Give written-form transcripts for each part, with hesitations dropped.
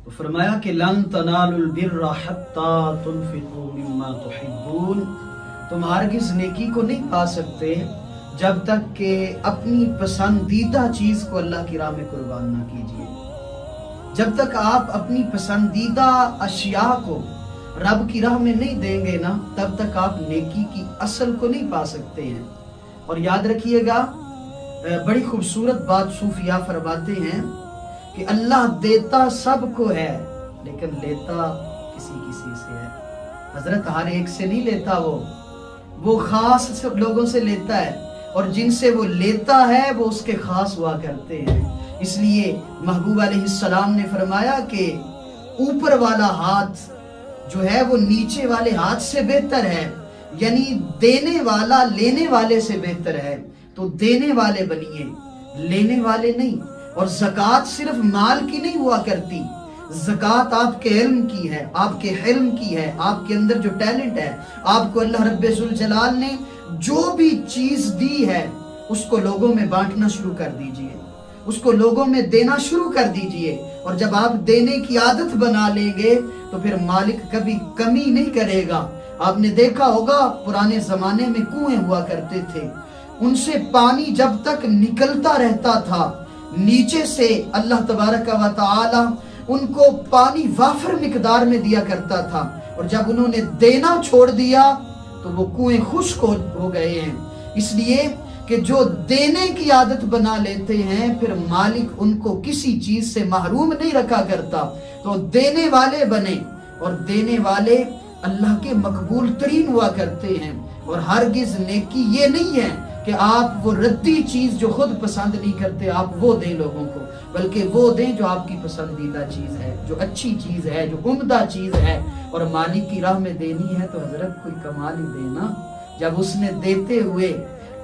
تو فرمایا کہ لن تنالوا البر حتی تنفقوا مما تحبون، تم ہرگز نیکی کو نہیں پا سکتے جب تک کہ اپنی پسندیدہ چیز کو اللہ کی راہ میں قربان نہ کیجیے۔ جب تک آپ اپنی پسندیدہ اشیاء کو رب کی راہ میں نہیں دیں گے نا، تب تک آپ نیکی کی اصل کو نہیں پا سکتے ہیں۔ اور یاد رکھیے گا، بڑی خوبصورت بات صوفیاء فرماتے ہیں کہ اللہ دیتا سب کو ہے لیکن لیتا کسی کسی سے ہے۔ حضرت ہر ایک سے نہیں لیتا، وہ خاص لوگوں سے لیتا ہے، اور جن سے وہ لیتا ہے وہ اس کے خاص ہوا کرتے ہیں۔ اس لیے محبوب علیہ السلام نے فرمایا کہ اوپر والا ہاتھ جو ہے وہ نیچے والے ہاتھ سے بہتر ہے، یعنی دینے والا لینے والے سے بہتر ہے۔ تو دینے والے بنیے، لینے والے نہیں۔ اور زکوٰۃ صرف مال کی نہیں ہوا کرتی، زکوٰۃ آپ کے علم کی ہے، آپ کے حلم کی ہے، آپ کے اندر جو ٹیلنٹ ہے، آپ کو اللہ رب ذوالجلال نے جو بھی چیز دی ہے اس کو لوگوں میں بانٹنا شروع کر دیجئے، اس کو لوگوں میں دینا شروع کر دیجئے۔ اور جب آپ دینے کی عادت بنا لیں گے تو پھر مالک کبھی کمی نہیں کرے گا۔ آپ نے دیکھا ہوگا پرانے زمانے میں کنویں ہوا کرتے تھے، ان سے پانی جب تک نکلتا رہتا تھا نیچے سے اللہ تبارک و تعالی ان کو پانی وافر مقدار میں دیا کرتا تھا، اور جب انہوں نے دینا چھوڑ دیا تو وہ کنویں خشک ہو گئے ہیں۔ اس لیے کہ جو دینے کی عادت بنا لیتے ہیں پھر مالک ان کو کسی چیز سے محروم نہیں رکھا کرتا۔ تو دینے والے بنے، اور دینے والے اللہ کے مقبول ترین ہوا کرتے ہیں۔ اور ہرگز نیکی یہ نہیں ہے کہ آپ وہ ردی چیز جو خود پسند نہیں کرتے آپ وہ دیں لوگوں کو، بلکہ وہ دیں جو آپ کی پسندیدہ چیز ہے، جو اچھی چیز ہے، جو عمدہ چیز ہے۔ اور مالک کی راہ میں دینی ہے تو حضرت کوئی کمال ہی دینا۔ جب اس نے دیتے ہوئے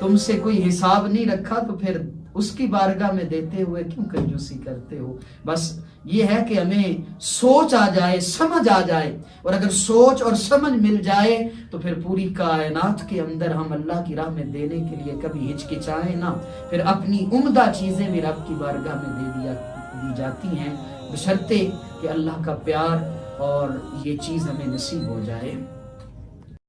تم سے کوئی حساب نہیں رکھا تو پھر اس کی بارگاہ میں دیتے ہوئے کیوں کنجوسی کرتے ہو؟ بس یہ ہے کہ ہمیں سوچ آ جائے، سمجھ آ جائے، اور اگر سوچ اور سمجھ مل جائے تو پھر پوری کائنات کے اندر ہم اللہ کی راہ میں دینے کے لیے کبھی ہچکچائیں نہ، پھر اپنی عمدہ چیزیں بھی رب کی بارگاہ میں دی جاتی ہیں، بشرطے کہ اللہ کا پیار اور یہ چیز ہمیں نصیب ہو جائے۔